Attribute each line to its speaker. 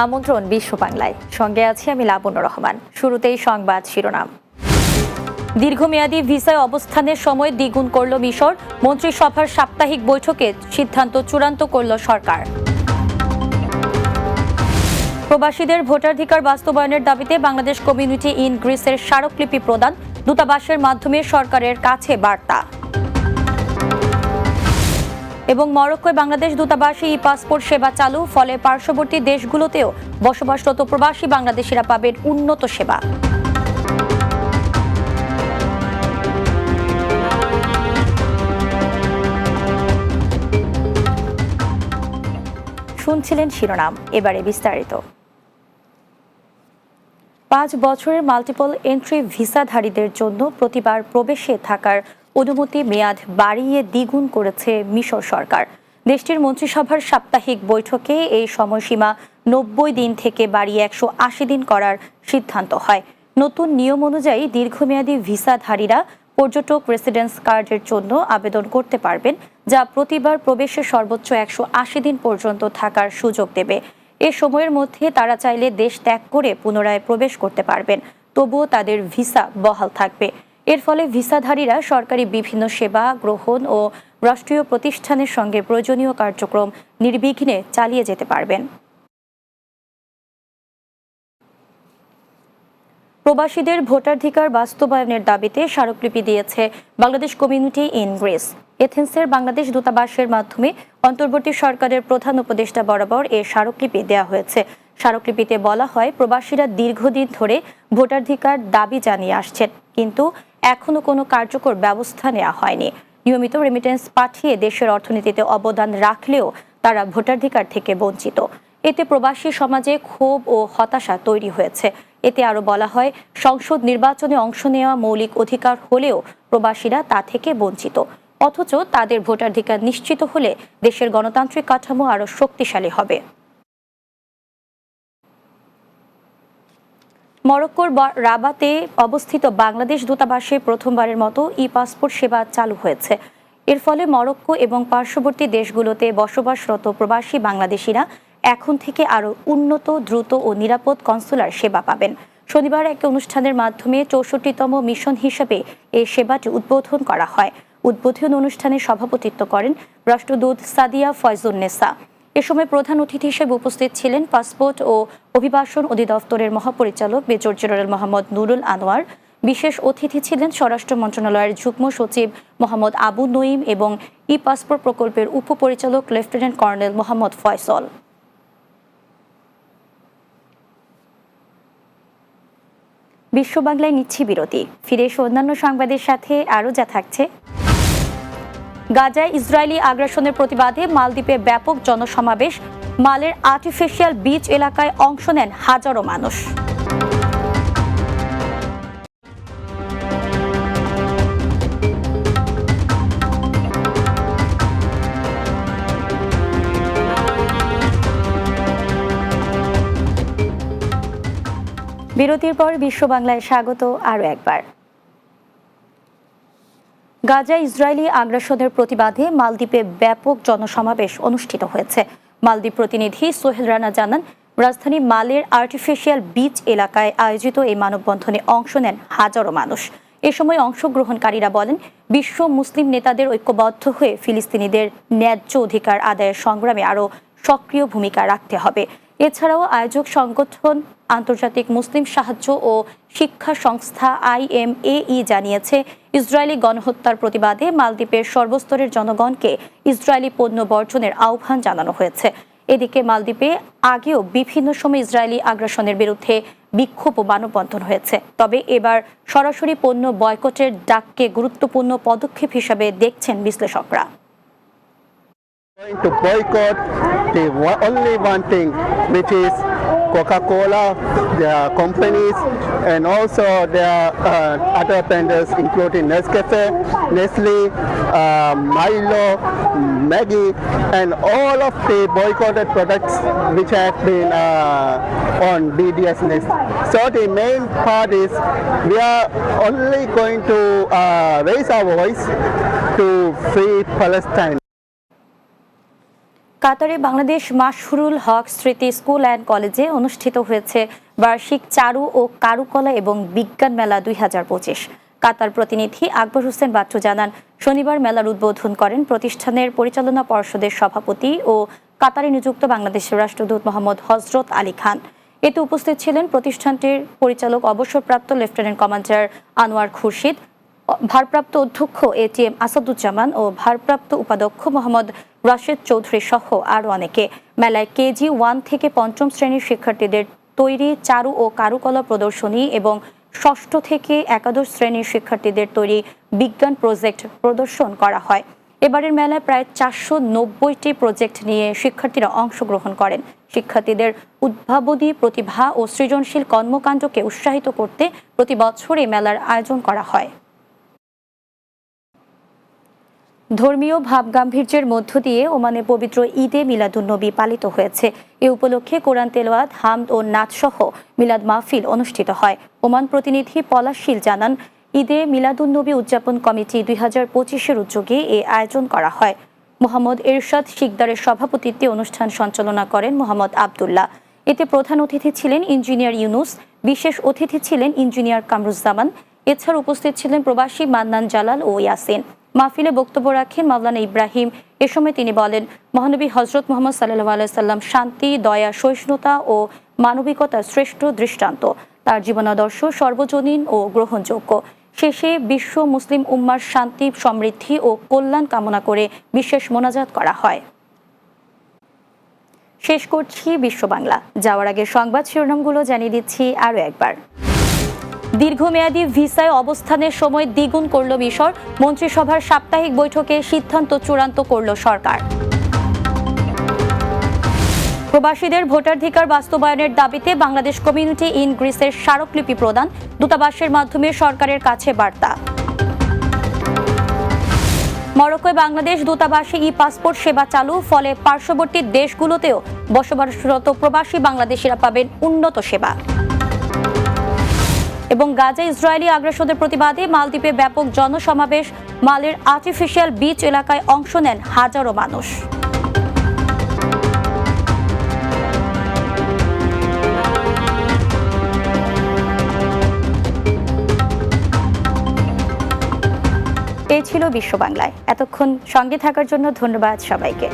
Speaker 1: আমন্ত্রণ বিশ্ব বাংলায়, সঙ্গে আছি আমি লাবণ্য রহমান। শুরুতেই সংবাদ শিরোনাম। দীর্ঘমেয়াদী ভিসায় অবস্থানের সময় দ্বিগুণ করল মিশর, মন্ত্রিসভার সাপ্তাহিক বৈঠকে সিদ্ধান্ত চূড়ান্ত করল সরকার। প্রবাসীদের ভোটাধিকার বাস্তবায়নের দাবিতে বাংলাদেশ কমিউনিটি ইন গ্রিসের স্মারকলিপি প্রদান, দূতাবাসের মাধ্যমে সরকারের কাছে বার্তা। এবং মরক্কোয় বাংলাদেশ দূতাবাসে ই পাসপোর্ট সেবা চালু, ফলে পার্শ্ববর্তী দেশগুলোতেও বসবাসরত প্রবাসী বাংলাদেশিরা পাবেন উন্নত সেবা। শুনছিলেন শিরোনাম, এবারে বিস্তারিত। 5 বছরের মাল্টিপল এন্ট্রি ভিসাধারীদের জন্য প্রতিবার প্রবেশে থাকার অনুমতি মেয়াদ বাড়িয়ে দ্বিগুণ করেছে মিশর সরকার। দেশটির মন্ত্রিসভার সাপ্তাহিক বৈঠকে এই সময়সীমা 90 দিন থেকে বাড়িয়ে 180 দিন করার সিদ্ধান্ত হয়। নতুন নিয়ম অনুযায়ী দীর্ঘমেয়াদী ভিসাধারীরা পর্যটক রেসিডেন্স কার্ডের জন্য আবেদন করতে পারবেন, যা প্রতিবার প্রবেশে সর্বোচ্চ 180 দিন পর্যন্ত থাকার সুযোগ দেবে। এ সময়ের মধ্যে তারা চাইলে দেশ ত্যাগ করে পুনরায় প্রবেশ করতে পারবেন, তবুও তাদের ভিসা বহাল থাকবে। এর ফলে ভিসাধারীরা সরকারি বিভিন্ন সেবা গ্রহণ ও রাষ্ট্রীয় প্রতিষ্ঠানের সঙ্গে প্রয়োজনীয় কার্যক্রম নির্বিঘ্নে চালিয়ে যেতে পারবেন। প্রবাসীদের ভোটাধিকার বাস্তবায়নের দাবিতে স্মারকলিপি দিয়েছে বাংলাদেশ কমিউনিটি ইন গ্রিস। এথেন্সের বাংলাদেশ দূতাবাসের মাধ্যমে অন্তর্বর্তী সরকারের প্রধান উপদেষ্টা বরাবর এ স্মারকলিপি দেওয়া হয়েছে। স্মারকলিপিতে বলা হয়, প্রবাসীরা দীর্ঘদিন ধরে ভোটাধিকার দাবি জানিয়ে আসছেন, কিন্তু এখনো কোনো কার্যকর ব্যবস্থা নেওয়া হয়নি। নিয়মিত রেমিটেন্স পাঠিয়ে দেশের অর্থনীতিতে অবদান রাখলেও তারা ভোটাধিকার থেকে বঞ্চিত। এতে প্রবাসী সমাজে ক্ষোভ ও হতাশা তৈরি হয়েছে। এতে আরও বলা হয়, সংসদ নির্বাচনে অংশ নেওয়া মৌলিক অধিকার হলেও প্রবাসীরা তা থেকে বঞ্চিত, অথচ তাদের ভোটাধিকার নিশ্চিত হলে দেশের গণতান্ত্রিক কাঠামো আরও শক্তিশালী হবে। মরক্কোর রাবাতে অবস্থিত বাংলাদেশ দূতাবাসে প্রথমবারের মতো ই পাসপোর্ট সেবা চালু হয়েছে। এর ফলে মরক্কো এবং পার্শ্ববর্তী দেশগুলোতে বসবাসরত প্রবাসী বাংলাদেশিরা এখন থেকে আরও উন্নত, দ্রুত ও নিরাপদ কনসুলার সেবা পাবেন। শনিবার এক অনুষ্ঠানের মাধ্যমে 64তম মিশন হিসেবে এই সেবাটি উদ্বোধন করা হয়। উদ্বোধন অনুষ্ঠানে সভাপতিত্ব করেন রাষ্ট্রদূত সাদিয়া ফয়জুন্নেসা। এ সময় প্রধান অতিথি হিসেবে উপস্থিত ছিলেন পাসপোর্ট ও অভিবাসন অধিদপ্তরের মহাপরিচালক মেজর জেনারেল মোহাম্মদ নুরুল আনোয়ার। বিশেষ অতিথি ছিলেন স্বরাষ্ট্র মন্ত্রণালয়ের যুগ্ম সচিব মোহাম্মদ আবু নঈম এবং ই পাসপোর্ট প্রকল্পের উপপরিচালক লেফটেন্যান্ট কর্নেল মোহাম্মদ ফয়সল। বিশ্ব বাংলায় নিচ্ছি বিরতি, ফিরে এসে অন্যান্য সংবাদের সাথে আরও যা থাকছে। গাজায় ইসরায়েলি আগ্রাসনের প্রতিবাদে মালদ্বীপে ব্যাপক জনসমাবেশ, মালের আর্টিফিশিয়াল বিচ এলাকায় অংশ নেন হাজারো মানুষ। বিরতির পর বিশ্ব বাংলায় স্বাগত আরও একবার। গাজায় ইসরায়েলি আগ্রাসনের প্রতিবাদে মালদ্বীপে ব্যাপক জনসমাবেশ অনুষ্ঠিত হয়েছে। মালদ্বীপ প্রতিনিধি সোহেল রানা জানান, রাজধানী মালের আর্টিফিশিয়াল বিচ এলাকায় আয়োজিত এই মানববন্ধনে অংশ নেন হাজারো মানুষ। এ সময় অংশগ্রহণকারীরা বলেন, বিশ্ব মুসলিম নেতাদের ঐক্যবদ্ধ হয়ে ফিলিস্তিনিদের ন্যায্য অধিকার আদায়ের সংগ্রামে আরও সক্রিয় ভূমিকা রাখতে হবে। এছাড়াও আয়োজক সংগঠন আন্তর্জাতিক মুসলিম সাহায্য ও শিক্ষা সংস্থা IMAE জানিয়েছে, ইসরায়েলি গণহত্যার প্রতিবাদে মালদ্বীপের সর্বস্তরের জনগণকে ইসরায়েলি পণ্য বর্জনের আহ্বান জানানো হয়েছে। এদিকে মালদ্বীপে আগেও বিভিন্ন সময় ইসরায়েলি আগ্রাসনের বিরুদ্ধে বিক্ষোভ ও মানববন্ধন হয়েছে, তবে এবার সরাসরি পণ্য বয়কটের ডাককে গুরুত্বপূর্ণ পদক্ষেপ হিসেবে দেখছেন বিশ্লেষকরা।
Speaker 2: Going to boycott the only one thing, which is Coca-Cola, their companies, and also their other vendors, including Nescafe, Nestle, Milo, Maggi, and all of the boycotted products which have been on BDS list. So the main part is we are only going to raise our voice to free Palestine.
Speaker 1: কাতারে বাংলাদেশ মাশহুরুল হক স্মৃতি school and কলেজে অনুষ্ঠিত হয়েছে বার্ষিক চারু ও কারুকলা এবং বিজ্ঞান মেলা 2025। কাতার প্রতিনিধি আকবর হোসেন বাচ্চু জানান, শনিবার মেলার উদ্বোধন করেন প্রতিষ্ঠানের পরিচালনা পর্ষদের সভাপতি ও কাতারে নিযুক্ত বাংলাদেশের রাষ্ট্রদূত মোহাম্মদ হযরত আলী খান। এতে উপস্থিত ছিলেন প্রতিষ্ঠানটির পরিচালক অবসরপ্রাপ্ত লেফটেন্যান্ট কমান্ডার আনোয়ার খুরশিদ, ভারপ্রাপ্ত অধ্যক্ষ এটিএম আসাদুজ্জামান ও ভারপ্রাপ্ত উপাধ্যক্ষ মোহাম্মদ রাশেদ চৌধুরী সহ আরও অনেকে। মেলায় কেজি 1 থেকে 5ম শ্রেণীর শিক্ষার্থীদের তৈরি চারু ও কারুকলা প্রদর্শনী এবং 6ষ্ঠ থেকে একাদশ শ্রেণীর শিক্ষার্থীদের তৈরি বিজ্ঞান প্রজেক্ট প্রদর্শন করা হয়। এবারের মেলায় প্রায় 490টি প্রজেক্ট নিয়ে শিক্ষার্থীরা অংশগ্রহণ করেন। শিক্ষার্থীদের উদ্ভাবনী প্রতিভা ও সৃজনশীল কর্মকাণ্ডকে উৎসাহিত করতে প্রতি বছর এই মেলার আয়োজন করা হয়। ধর্মীয় ভাবগাম্ভীর্যের মধ্য দিয়ে ওমানে পবিত্র ঈদে মিলাদুন্নবী পালিত হয়েছে। এ উপলক্ষে কোরআন তেলাওয়াত, হামদ ও নাচ সহ মিলাদ মাহফিল অনুষ্ঠিত হয়। ওমান প্রতিনিধি পলাশ শীল জানান, ঈদে মিলাদুন্নবী উদযাপন কমিটি 2025-এর উদ্যোগে এ আয়োজন করা হয়। মোহাম্মদ এরশাদ শিকদারের সভাপতিত্বে অনুষ্ঠান সঞ্চালনা করেন মোহাম্মদ আবদুল্লাহ। এতে প্রধান অতিথি ছিলেন ইঞ্জিনিয়ার ইউনুস, বিশেষ অতিথি ছিলেন ইঞ্জিনিয়ার কামরুজ্জামান। এছাড়া উপস্থিত ছিলেন প্রবাসী মান্নান জালাল ও ইয়াসিন। মাহফিলে বক্তব্য রাখেন মাওলানা ইব্রাহিম। এ সময় তিনি বলেন, মহানবী হযরত মুহাম্মদ সাল্লাল্লাহু আলাইহি সাল্লাম শান্তি, দয়া, সহিষ্ণুতা ও মানবিকতার শ্রেষ্ঠ দৃষ্টান্ত। তার জীবনাদর্শ সর্বজনীন ও গ্রহণযোগ্য। শেষে বিশ্ব মুসলিম উম্মার শান্তি, সমৃদ্ধি ও কল্যাণ কামনা করে বিশেষ মোনাজাত করা হয়। শেষ করছি বিশ্ব বাংলা। যাওয়ার আগে সংবাদ শিরোনামগুলো জানিয়ে দিচ্ছি আরও একবার। দীর্ঘমেয়াদী ভিসায় অবস্থানের সময় দ্বিগুণ করল মিশর। মন্ত্রিসভার সাপ্তাহিক বৈঠকে সিদ্ধান্ত চূড়ান্ত করল সরকার। প্রবাসীদের ভোটাধিকার বাস্তবায়নের দাবিতে বাংলাদেশ কমিউনিটি ইন গ্রিসের স্মারকলিপি প্রদান, দূতাবাসের মাধ্যমে সরকারের কাছে বার্তা। মরক্কোয় বাংলাদেশ দূতাবাসে ই-পাসপোর্ট সেবা চালু, ফলে পার্শ্ববর্তী দেশগুলোতেও বসবাসরত প্রবাসী বাংলাদেশিরা পাবেন উন্নত সেবা। এবং গাজা ইসরায়েলি আগ্রাসনের প্রতিবাদে মালদ্বীপে ব্যাপক জনসমাবেশ, মালের আর্টিফিশিয়াল বিচ এলাকায় অংশ নেন হাজারো মানুষ। এই ছিল বিশ্ব বাংলায়। এতক্ষণ সঙ্গে থাকার জন্য ধন্যবাদ সবাইকে।